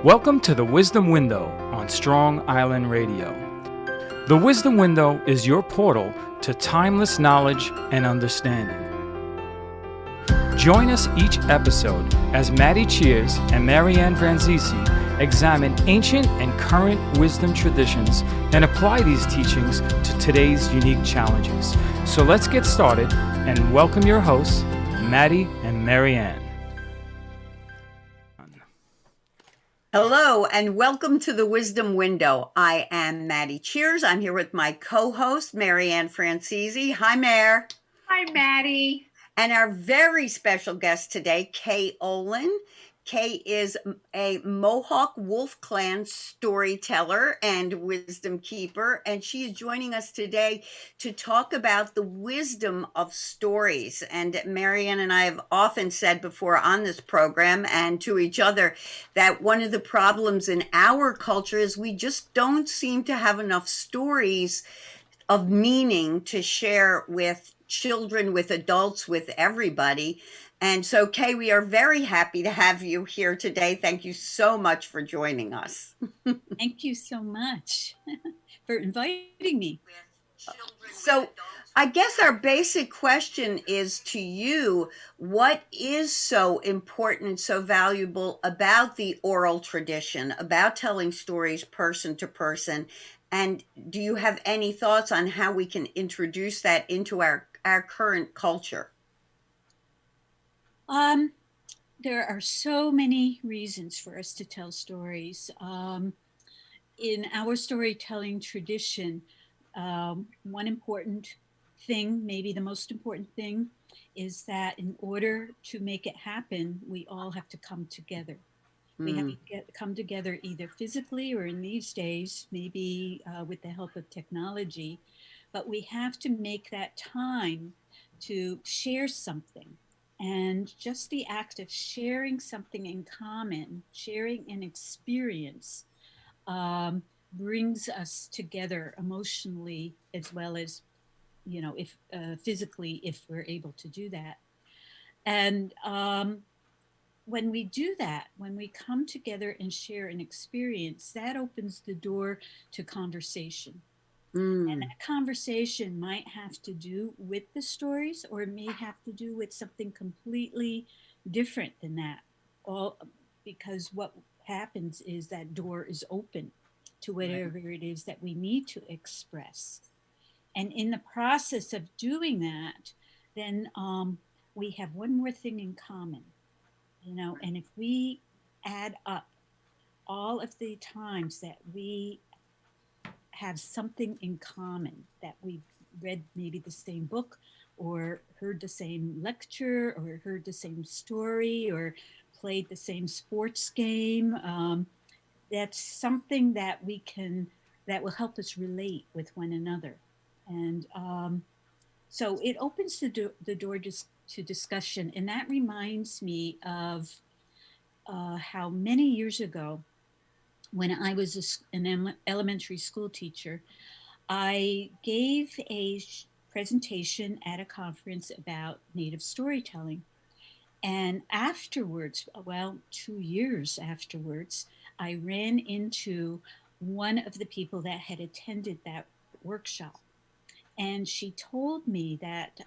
Welcome to the Wisdom Window on Strong Island Radio. The Wisdom Window is your portal to timeless knowledge and understanding. Join us each episode as Maddi and Marianne Franzese examine ancient and current wisdom traditions and apply these teachings to today's unique challenges. So let's get started and welcome your hosts, Maddi and Marianne. Hello and welcome to the Wisdom Window. I am Maddi. I'm here with my co-host, Marianne Franzese. Hi, Mare. Hi, Maddi. And our very special guest today, Kay Olan. Kay is a Mohawk Wolf Clan storyteller and Wisdonkeeper, and she is joining us today to talk about the wisdom of stories. And Marianne and I have often said before on this program and to each other that one of the problems in our culture is we just don't seem to have enough stories of meaning to share with children, with adults, with everybody. And so, Kay, we are very happy to have you here today. Thank you so much for joining us. Thank you so much for inviting me. So, I guess our basic question is to you, what is so important and so valuable about the oral tradition, about telling stories person to person? And do you have any thoughts on how we can introduce that into our current culture? There are so many reasons for us to tell stories. In our storytelling tradition, one important thing, maybe the most important thing, is that in order to make it happen, we all have to come together. We have to come together either physically or in these days, maybe with the help of technology, but we have to make that time to share something. And just the act of sharing something in common, sharing an experience, brings us together emotionally as well as, if physically, if we're able to do that. And when we do that, when we come together and share an experience, that opens the door to conversation. And that conversation might have to do with the stories, or it may have to do with something completely different than that. All because what happens is that door is open to whatever it is that we need to express. And in the process of doing that, then we have one more thing in common, and if we add up all of the times that we have something in common, that we've read maybe the same book or heard the same lecture or heard the same story or played the same sports game, that's something that that will help us relate with one another. And so it opens the door to discussion. And that reminds me of how many years ago, when I was an elementary school teacher, I gave a presentation at a conference about Native storytelling. And afterwards, 2 years afterwards, I ran into one of the people that had attended that workshop. And she told me that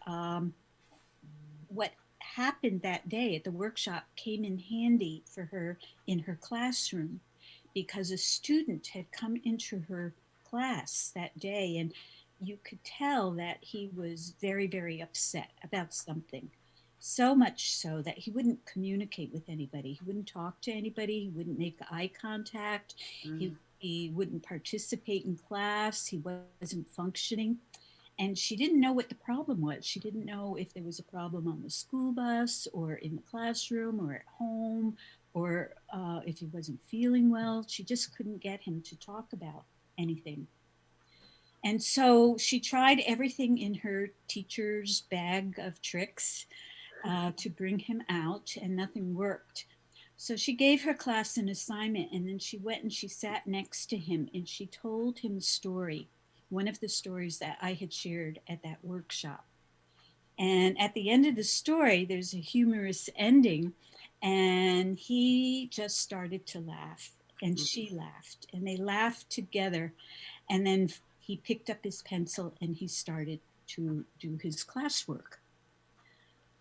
what happened that day at the workshop came in handy for her in her classroom, because a student had come into her class that day, and you could tell that he was very, very upset about something. So much so that he wouldn't communicate with anybody. He wouldn't talk to anybody. He wouldn't make eye contact. He wouldn't participate in class. He wasn't functioning. And she didn't know what the problem was. She didn't know if there was a problem on the school bus or in the classroom or at home, or if he wasn't feeling well. She just couldn't get him to talk about anything. And so she tried everything in her teacher's bag of tricks to bring him out, and nothing worked. So she gave her class an assignment, and then she went and she sat next to him, and she told him a story, one of the stories that I had shared at that workshop. And at the end of the story, there's a humorous ending, and he just started to laugh. and she laughed, and they laughed together. And then he picked up his pencil and he started to do his classwork.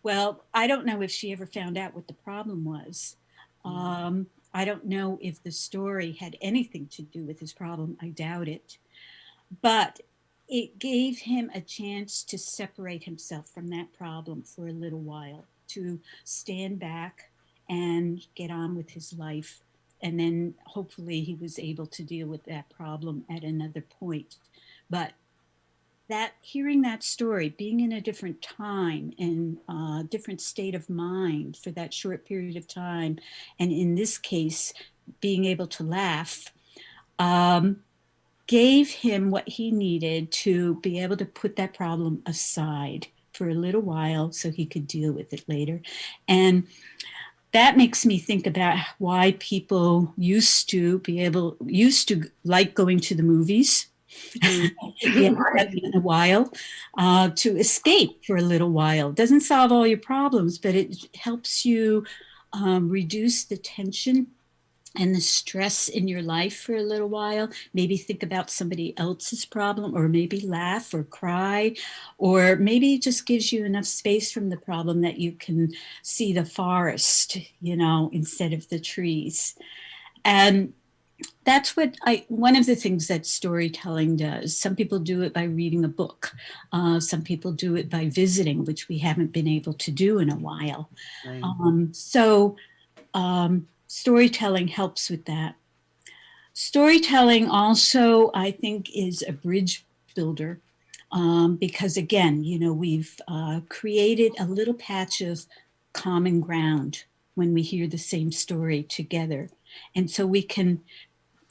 Well, I don't know if she ever found out what the problem was. I don't know if the story had anything to do with his problem. I doubt it. But it gave him a chance to separate himself from that problem for a little while, to stand back and get on with his life. And then hopefully he was able to deal with that problem at another point. But that hearing that story, being in a different time and different state of mind for that short period of time, and in this case, being able to laugh, gave him what he needed to be able to put that problem aside for a little while so he could deal with it later. And that makes me think about why people used to like going to the movies. In a while, to escape for a little while. It doesn't solve all your problems, but it helps you reduce the tension and the stress in your life for a little while. Maybe think about somebody else's problem, or maybe laugh or cry, or maybe it just gives you enough space from the problem that you can see the forest, instead of the trees. And that's one of the things that storytelling does. Some people do it by reading a book. Some people do it by visiting, which we haven't been able to do in a while. Right. Storytelling helps with that. Storytelling also, I think, is a bridge builder because, again, we've created a little patch of common ground when we hear the same story together. And so we can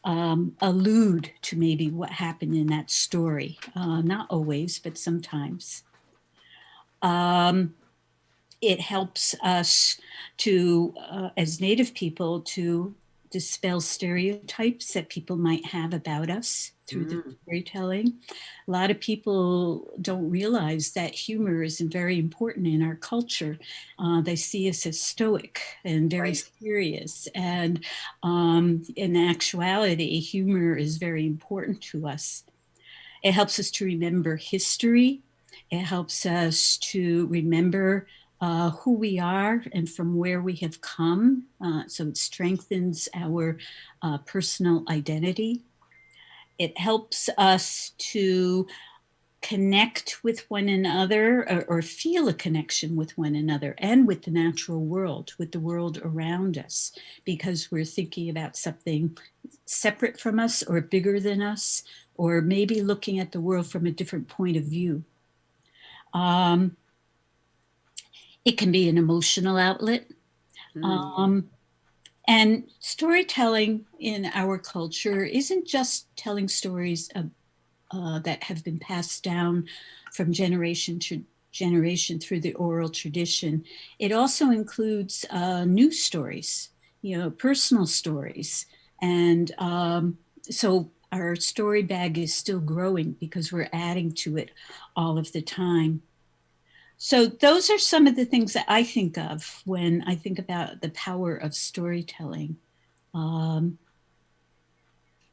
allude to maybe what happened in that story. Not always, but sometimes. It helps us to, as Native people, to dispel stereotypes that people might have about us through the storytelling. A lot of people don't realize that humor is very important in our culture. They see us as stoic and very serious. And in actuality, humor is very important to us. It helps us to remember history. It helps us to remember who we are and from where we have come. So it strengthens our personal identity. It helps us to connect with one another, or feel a connection with one another and with the natural world, with the world around us, because we're thinking about something separate from us or bigger than us, or maybe looking at the world from a different point of view. It can be an emotional outlet. And storytelling in our culture isn't just telling stories that have been passed down from generation to generation through the oral tradition. It also includes new stories, personal stories. And so our story bag is still growing because we're adding to it all of the time. So those are some of the things that I think of when I think about the power of storytelling.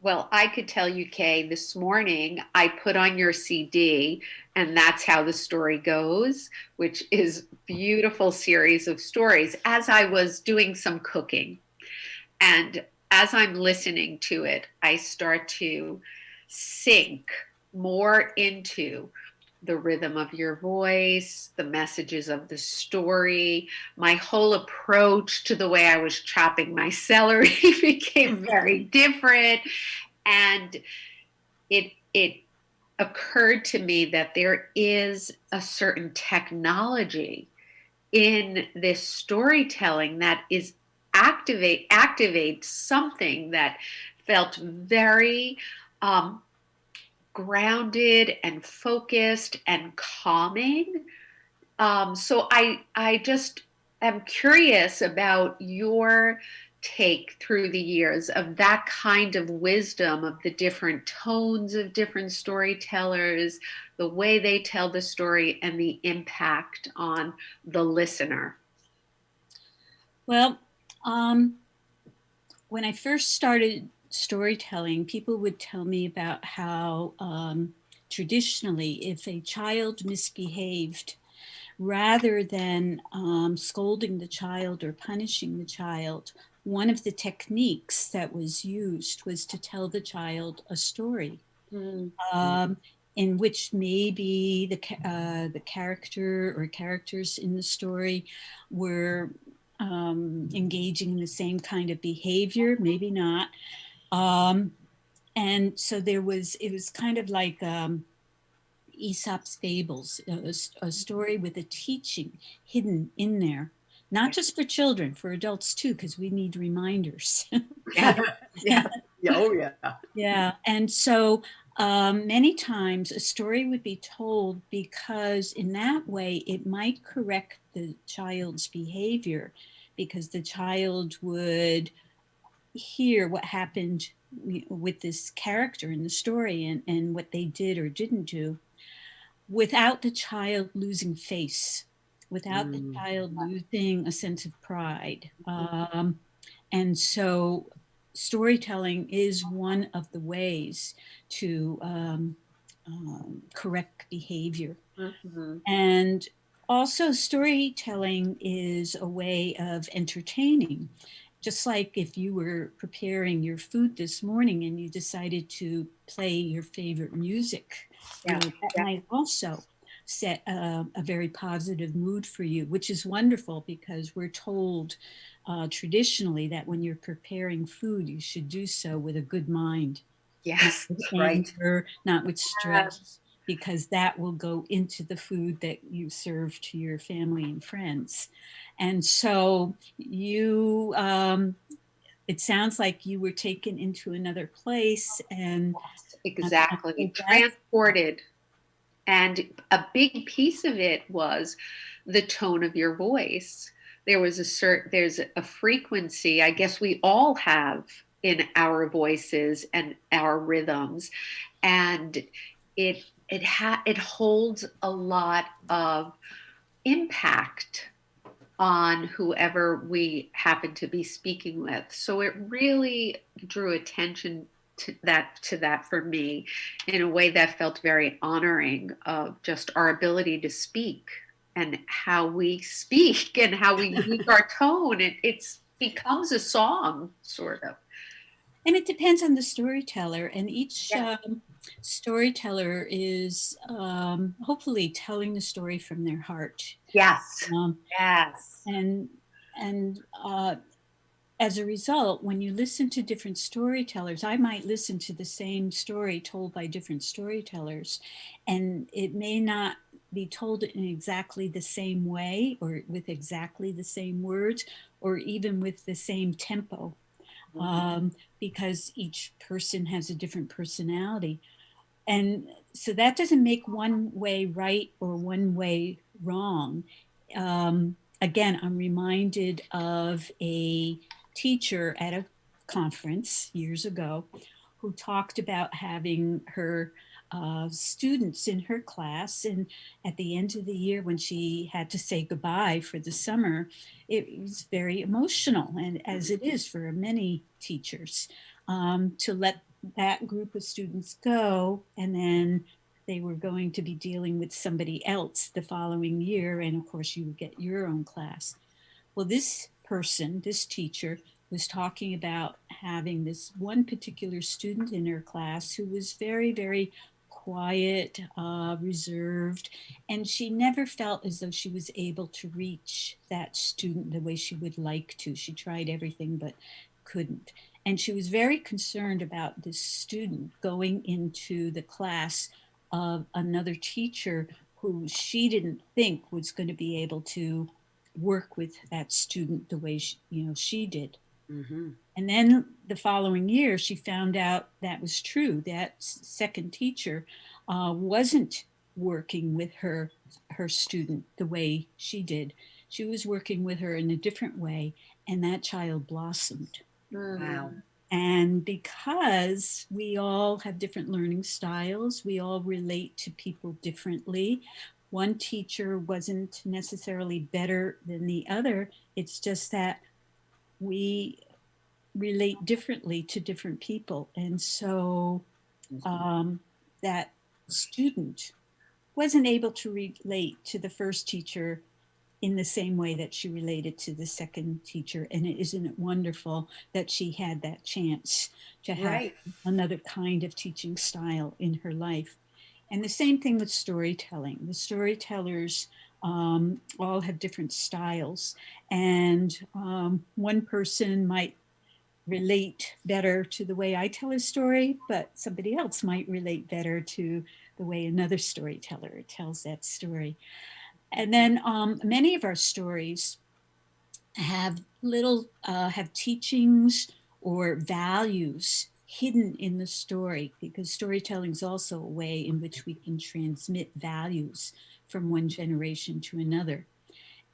Well, I could tell you, Kay, this morning I put on your CD, and that's how the story goes, which is a beautiful series of stories, as I was doing some cooking. And as I'm listening to it, I start to sink more into the rhythm of your voice, the messages of the story. My whole approach to the way I was chopping my celery became very different. And it occurred to me that there is a certain technology in this storytelling that is activates something that felt very grounded and focused and calming. So I just am curious about your take through the years of that kind of wisdom of the different tones of different storytellers, the way they tell the story, and the impact on the listener. Well, when I first started storytelling, people would tell me about how traditionally, if a child misbehaved, rather than scolding the child or punishing the child, one of the techniques that was used was to tell the child a story. In which maybe the character or characters in the story were engaging in the same kind of behavior, maybe not. And so it was kind of like Aesop's fables, a story with a teaching hidden in there, not just for children, for adults too, because we need reminders. Yeah. Yeah. Oh, yeah. Yeah. And so many times a story would be told because in that way it might correct the child's behavior, because the child would hear what happened with this character in the story and what they did or didn't do without the child losing face, without the child losing a sense of pride. And so storytelling is one of the ways to correct behavior. And also, storytelling is a way of entertaining. Just like if you were preparing your food this morning and you decided to play your favorite music, that might also set a very positive mood for you, which is wonderful because we're told traditionally that when you're preparing food, you should do so with a good mind. Yes, not with right. anger, not with stress, because that will go into the food that you serve to your family and friends. And so it sounds like you were taken into another place and exactly. Transported. And a big piece of it was the tone of your voice. There's a frequency, I guess we all have in our voices and our rhythms. And it holds a lot of impact on whoever we happen to be speaking with. So it really drew attention to that for me in a way that felt very honoring of just our ability to speak and how we speak and how we use our tone. It becomes a song, sort of. And it depends on the storyteller, and each storyteller is hopefully telling the story from their heart. Yes. Yes. And as a result, when you listen to different storytellers, I might listen to the same story told by different storytellers, and it may not be told in exactly the same way or with exactly the same words or even with the same tempo. Because each person has a different personality. And so that doesn't make one way right or one way wrong. Again, I'm reminded of a teacher at a conference years ago who talked about having her students in her class. And at the end of the year, when she had to say goodbye for the summer, it was very emotional, and as it is for many teachers, to let that group of students go, and then they were going to be dealing with somebody else the following year. And of course, you would get your own class. Well, this person, this teacher, was talking about having this one particular student in her class who was very, very quiet, reserved, and she never felt as though she was able to reach that student the way she would like to. She tried everything but couldn't. And she was very concerned about this student going into the class of another teacher who she didn't think was going to be able to work with that student the way she did. And then the following year, she found out that was true. That second teacher wasn't working with her student the way she did. She was working with her in a different way, and that child blossomed. Wow. And because we all have different learning styles, we all relate to people differently. One teacher wasn't necessarily better than the other. It's just that we relate differently to different people. And so that student wasn't able to relate to the first teacher in the same way that she related to the second teacher. And isn't it wonderful that she had that chance to have Right. another kind of teaching style in her life? And the same thing with storytelling. The storytellers all have different styles. And one person might relate better to the way I tell a story, but somebody else might relate better to the way another storyteller tells that story. And then many of our stories have have teachings or values hidden in the story, because storytelling is also a way in which we can transmit values from one generation to another.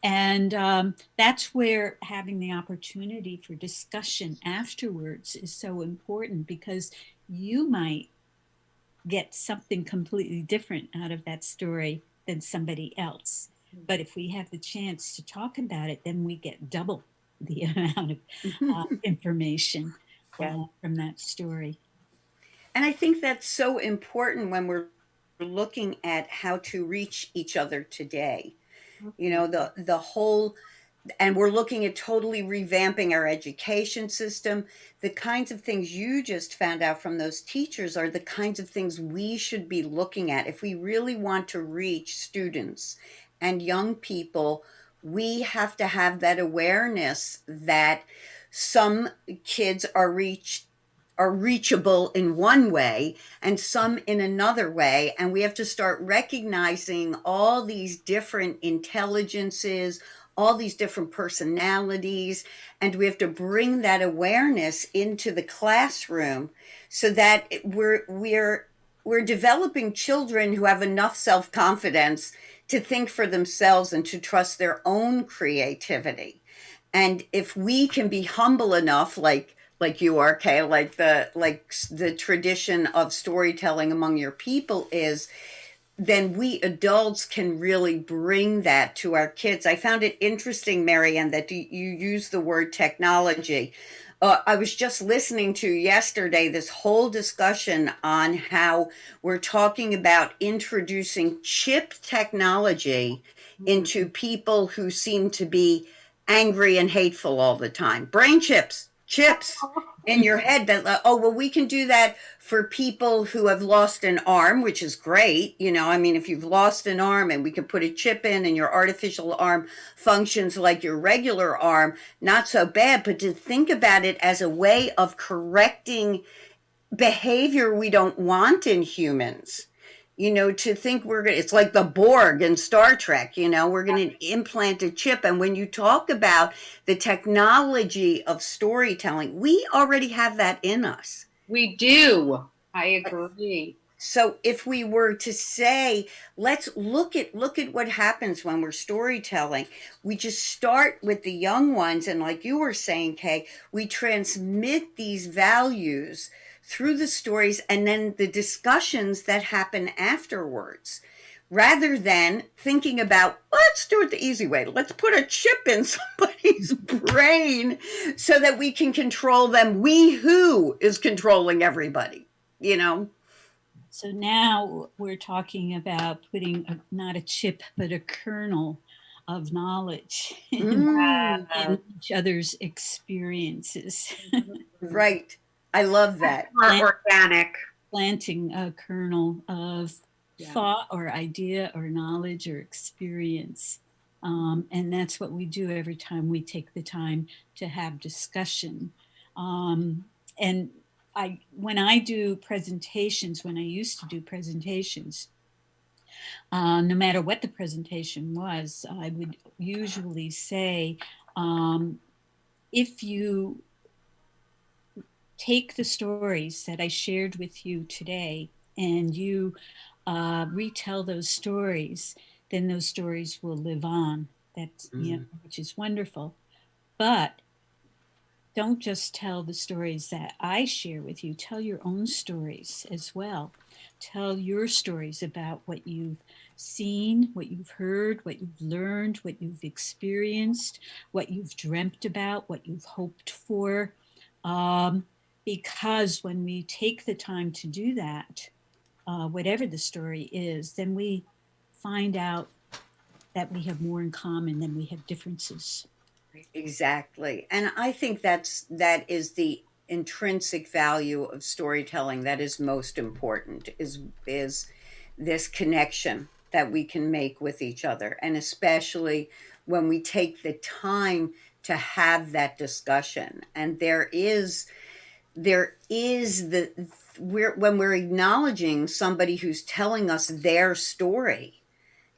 And that's where having the opportunity for discussion afterwards is so important, because you might get something completely different out of that story than somebody else. But if we have the chance to talk about it, then we get double the amount of information from that story. And I think that's so important when we're looking at how to reach each other today. You know, the whole, and we're looking at totally revamping our education system. The kinds of things you just found out from those teachers are the kinds of things we should be looking at if we really want to reach students and young people. We have to have that awareness that some kids are reachable in one way and some in another way, and we have to start recognizing all these different intelligences, all these different personalities, and we have to bring that awareness into the classroom so that we're developing children who have enough self-confidence to think for themselves and to trust their own creativity. And if we can be humble enough, like you are, Kay, like the tradition of storytelling among your people is, then we adults can really bring that to our kids. I found it interesting, Marianne, that you use the word technology. I was just listening to yesterday this whole discussion on how we're talking about introducing chip technology into people who seem to be angry and hateful all the time. Brain chips in your head that, oh, well, we can do that for people who have lost an arm, which is great. You know, I mean, if you've lost an arm and we can put a chip in and your artificial arm functions like your regular arm, not so bad. But to think about it as a way of correcting behavior we don't want in humans, you know, to think it's like the Borg in Star Trek, you know, we're going to implant a chip. And when you talk about the technology of storytelling, we already have that in us. We do. I agree. So if we were to say, let's look at what happens when we're storytelling, we just start with the young ones, and like you were saying, Kay, we transmit these values through the stories and then the discussions that happen afterwards, rather than thinking about, let's do it the easy way. Let's put a chip in somebody's brain so that we can control them. We who is controlling everybody, you know? So now we're talking about putting not a chip, but a kernel of knowledge in each other's experiences. Right. I love that. More organic. Planting a kernel of thought or idea or knowledge or experience. And that's what we do every time we take the time to have discussion. And when I do presentations, when I used to do presentations, no matter what the presentation was, I would usually say, if you take the stories that I shared with you today and you retell those stories, then those stories will live on. That's which is wonderful. But don't just tell the stories that I share with you. Tell your own stories as well. Tell your stories about what you've seen, what you've heard, what you've learned, what you've experienced, what you've dreamt about, what you've hoped for. because when we take the time to do that, whatever the story is, then we find out that we have more in common than we have differences. Exactly. And I think that is the intrinsic value of storytelling that is most important, is this connection that we can make with each other, and especially when we take the time to have that discussion. And there is when we're acknowledging somebody who's telling us their story,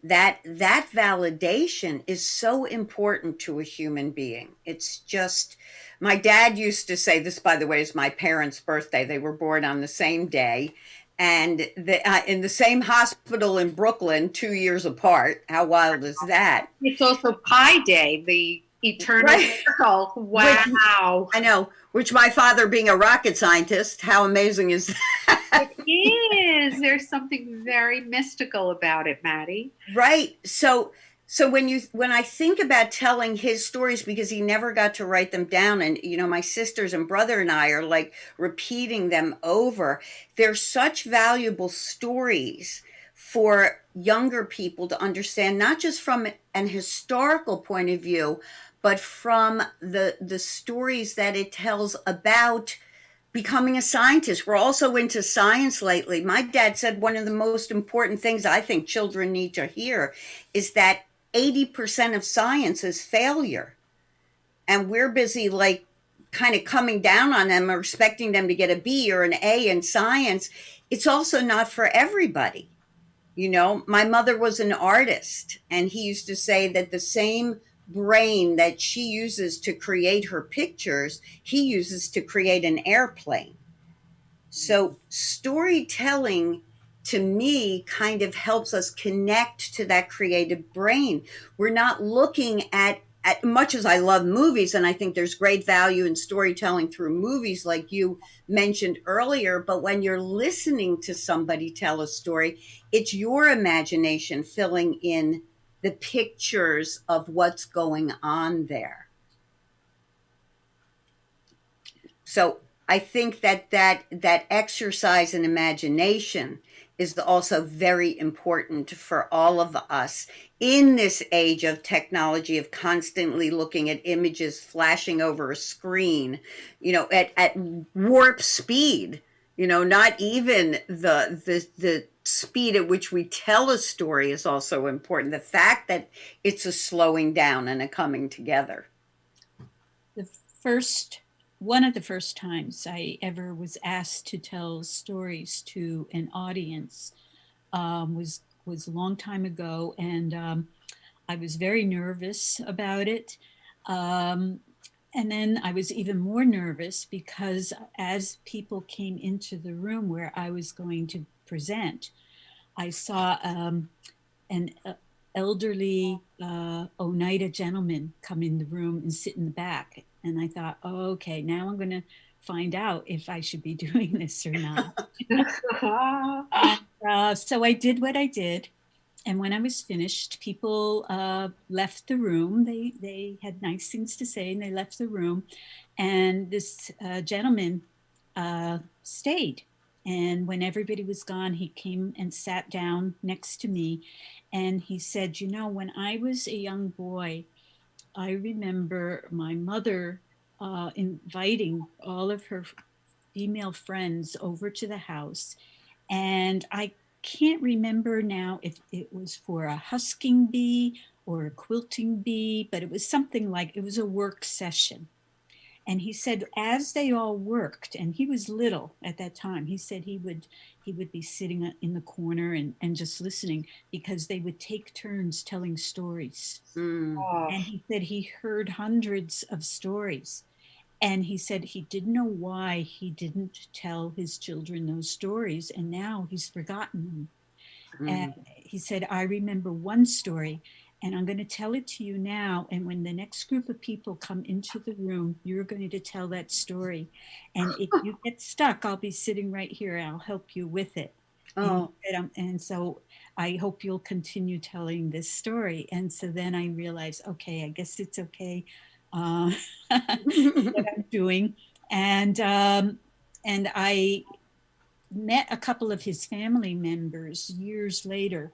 that validation is so important to a human being. It's just, my dad used to say this, by the way, is my parents' birthday. They were born on the same day, and in the same hospital in Brooklyn, 2 years apart. How wild is that? It's also Pi Day, the eternal Right. circle. Wow. I know, which my father being a rocket scientist, how amazing is that? It is. There's something very mystical about it, Maddi. Right. So when I think about telling his stories, because he never got to write them down, and my sisters and brother and I are like repeating them over, they're such valuable stories for younger people to understand, not just from an historical point of view, but from the stories that it tells about becoming a scientist. We're also into science lately. My dad said one of the most important things I think children need to hear is that 80% of science is failure. And we're busy like kind of coming down on them or expecting them to get a B or an A in science. It's also not for everybody. My mother was an artist, and he used to say that the same brain that she uses to create her pictures, he uses to create an airplane. So storytelling, to me, kind of helps us connect to that creative brain. We're not looking at much as I love movies, and I think there's great value in storytelling through movies, like you mentioned earlier. But when you're listening to somebody tell a story, it's your imagination filling in the pictures of what's going on there. So I think that exercise in imagination is also very important for all of us in this age of technology, of constantly looking at images flashing over a screen, at warp speed. Not even the speed at which we tell a story is also important. The fact that it's a slowing down and a coming together. One of the first times I ever was asked to tell stories to an audience was a long time ago, and I was very nervous about it. And then I was even more nervous because as people came into the room where I was going to present, I saw an elderly Oneida gentleman come in the room and sit in the back. And I thought, oh, okay, now I'm going to find out if I should be doing this or not. So I did what I did. And when I was finished, people left the room. They had nice things to say, and they left the room. And this gentleman stayed. And when everybody was gone, he came and sat down next to me. And he said, when I was a young boy, I remember my mother inviting all of her female friends over to the house. And I can't remember now if it was for a husking bee or a quilting bee, but it was something like, it was a work session. And he said, as they all worked, and he was little at that time, he said he would be sitting in the corner and just listening, because they would take turns telling stories. Mm. And he said he heard hundreds of stories. And he said he didn't know why he didn't tell his children those stories, and now he's forgotten them. And he said, I remember one story, and I'm going to tell it to you now. And when the next group of people come into the room, you're going to tell that story. And if you get stuck, I'll be sitting right here. I'll help you with it. Oh. And so I hope you'll continue telling this story. And so then I realized, okay, I guess it's okay what I'm doing. And I met a couple of his family members years later,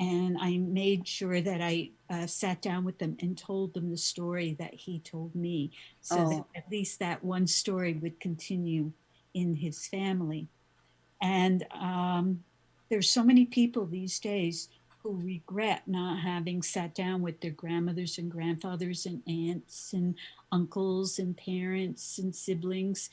and I made sure that I sat down with them and told them the story that he told me, so that Oh, at least that one story would continue in his family. And there's so many people these days who regret not having sat down with their grandmothers and grandfathers and aunts and uncles and parents and siblings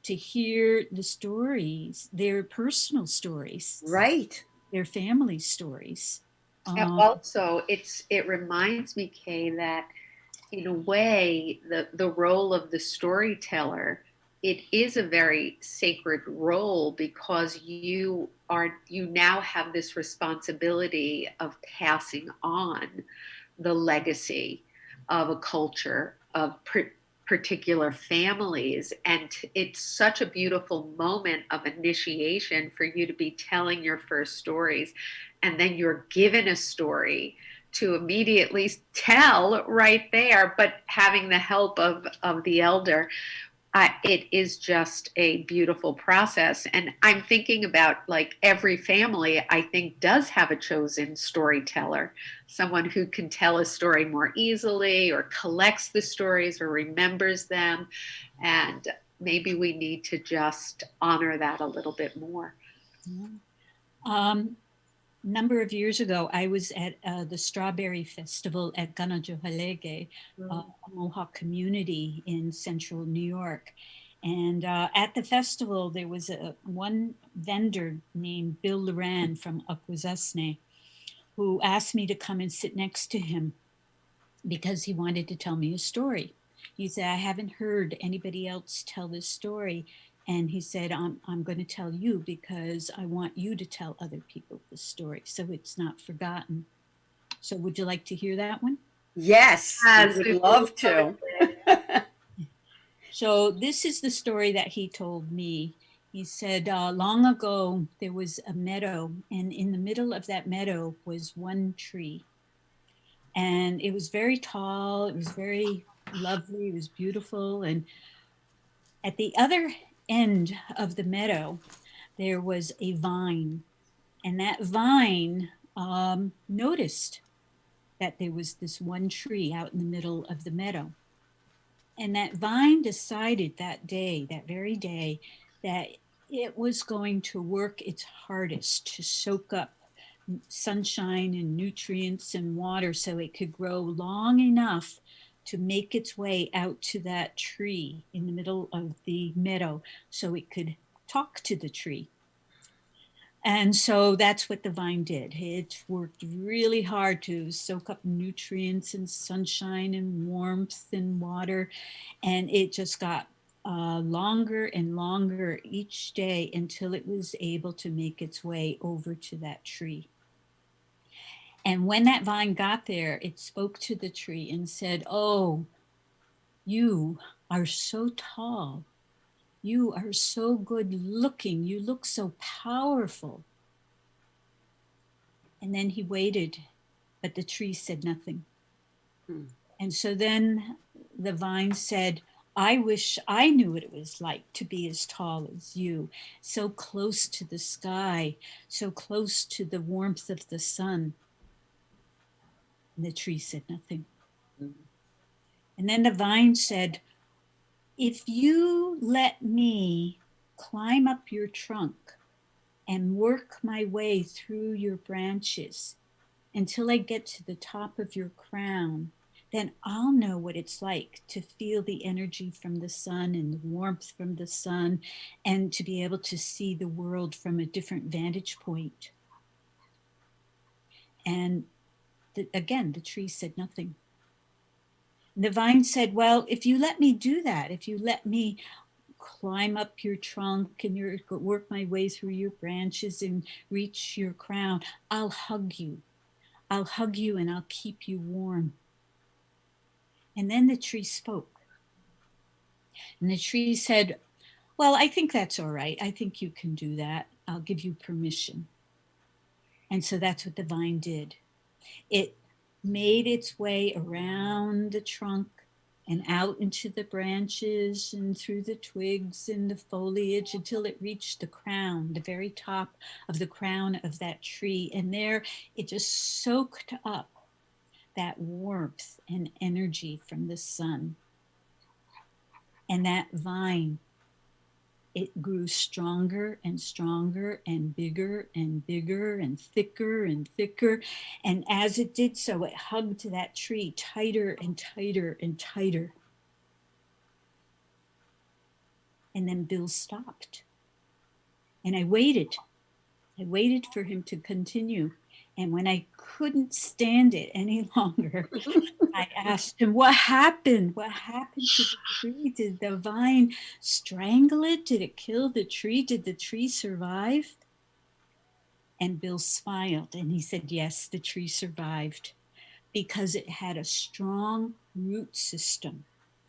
to hear the stories, their personal stories, right. their family stories. And Um, also, it reminds me, Kay, that in a way, the role of the storyteller, it is a very sacred role because you now have this responsibility of passing on the legacy of a culture of particular families, and it's such a beautiful moment of initiation for you to be telling your first stories, and then you're given a story to immediately tell right there, but having the help of the elder, it is just a beautiful process. And I'm thinking about, like, every family, I think, does have a chosen storyteller, someone who can tell a story more easily or collects the stories or remembers them. And maybe we need to just honor that a little bit more. um, Number of years ago, I was at the Strawberry Festival at Ganajohalege, a Mohawk community in central New York. And at the festival, there was one vendor named Bill Loran from Akwesasne who asked me to come and sit next to him because he wanted to tell me a story. He said, I haven't heard anybody else tell this story. And he said, I'm going to tell you because I want you to tell other people the story so it's not forgotten. So would you like to hear that one? Yes, we Yes, would we will love love to. it. So this is the story that he told me. He said, long ago, there was a meadow, and in the middle of that meadow was one tree. And it was very tall, it was very lovely, it was beautiful. And at the other end of the meadow, there was a vine, and that vine noticed that there was this one tree out in the middle of the meadow. And that vine decided that day, that very day, that it was going to work its hardest to soak up sunshine and nutrients and water so it could grow long enough to make its way out to that tree in the middle of the meadow so it could talk to the tree. And so that's what the vine did. It worked really hard to soak up nutrients and sunshine and warmth and water. And it just got longer and longer each day until it was able to make its way over to that tree. And when that vine got there, it spoke to the tree and said, oh, you are so tall. You are so good looking. You look so powerful. And then he waited, but the tree said nothing. And so then the vine said, I wish I knew what it was like to be as tall as you, so close to the sky, so close to the warmth of the sun. And the tree said nothing. And then the vine said, if you let me climb up your trunk and work my way through your branches until I get to the top of your crown, then I'll know what it's like to feel the energy from the sun and the warmth from the sun and to be able to see the world from a different vantage point. And again, the tree said nothing. And the vine said, well, if you let me do that, if you let me climb up your trunk and work my way through your branches and reach your crown, I'll hug you. I'll hug you and I'll keep you warm. And then the tree spoke. And the tree said, well, I think that's all right. I think you can do that. I'll give you permission. And so that's what the vine did. It made its way around the trunk and out into the branches and through the twigs and the foliage until it reached the crown, the very top of the crown of that tree. And there it just soaked up that warmth and energy from the sun. And that vine, it grew stronger and stronger and bigger and bigger and thicker and thicker. And as it did so, it hugged that tree tighter and tighter and tighter. And then Bill stopped. And I waited for him to continue. And when I couldn't stand it any longer, I asked him, what happened? What happened to the tree? Did the vine strangle it? Did it kill the tree? Did the tree survive? And Bill smiled and he said, yes, the tree survived because it had a strong root system.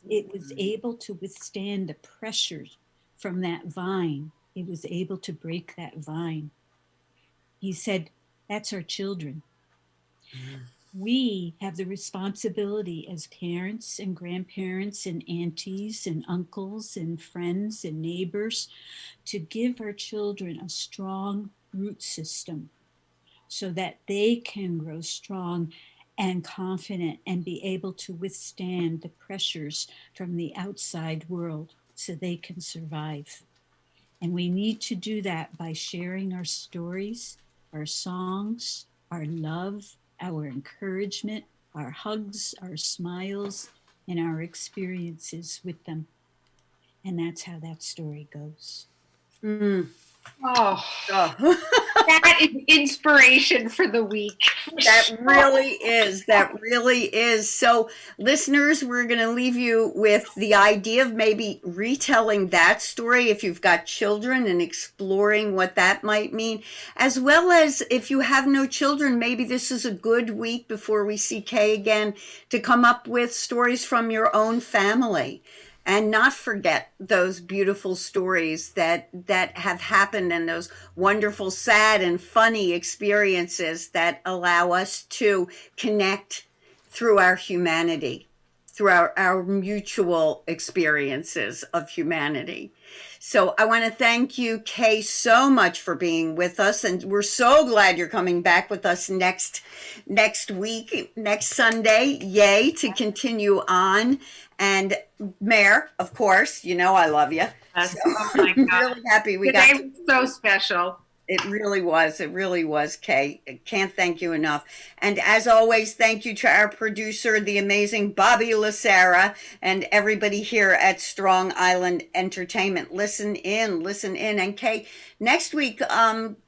It was able to withstand the pressures from that vine. It was able to break that vine. He said, that's our children. We have the responsibility as parents and grandparents and aunties and uncles and friends and neighbors to give our children a strong root system so that they can grow strong and confident and be able to withstand the pressures from the outside world so they can survive. And we need to do that by sharing our stories, our songs, our love, our encouragement, our hugs, our smiles, and our experiences with them. And that's how that story goes. Oh, that is inspiration for the week. That really is. That really is. So, listeners, we're going to leave you with the idea of maybe retelling that story if you've got children and exploring what that might mean, as well as if you have no children, maybe this is a good week before we see Kay again to come up with stories from your own family. And not forget those beautiful stories that have happened and those wonderful, sad and funny experiences that allow us to connect through our humanity, through our mutual experiences of humanity. So I want to thank you, Kay, so much for being with us. And we're so glad you're coming back with us next week, next Sunday. Yay, to continue on. And Mare, of course, you know I love you. Yes. So Oh my God. I'm really happy we Today got was so special. It really was. It really was, Kay. I can't thank you enough. And as always, thank you to our producer, the amazing Bobby Lacera, and everybody here at Strong Island Entertainment. Listen in. And Kay, next week,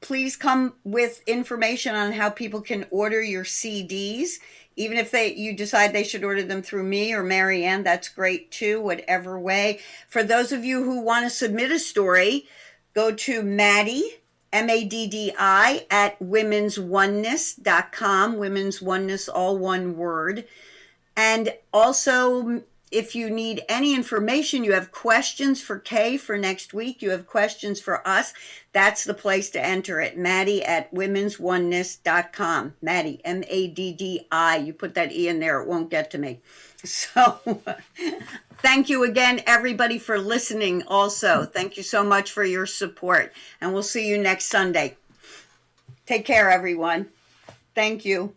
please come with information on how people can order your CDs. Even if you decide they should order them through me or Marianne, that's great too, whatever way. For those of you who want to submit a story, go to Maddi, Maddi at womensoneness.com, Women's Oneness, all one word. And also, if you need any information, you have questions for Kay for next week, you have questions for us, that's the place to enter it. Maddi at womensoneness.com. Maddi, Maddi. You put that E in there, it won't get to me. So thank you again, everybody, for listening also. Thank you so much for your support. And we'll see you next Sunday. Take care, everyone. Thank you.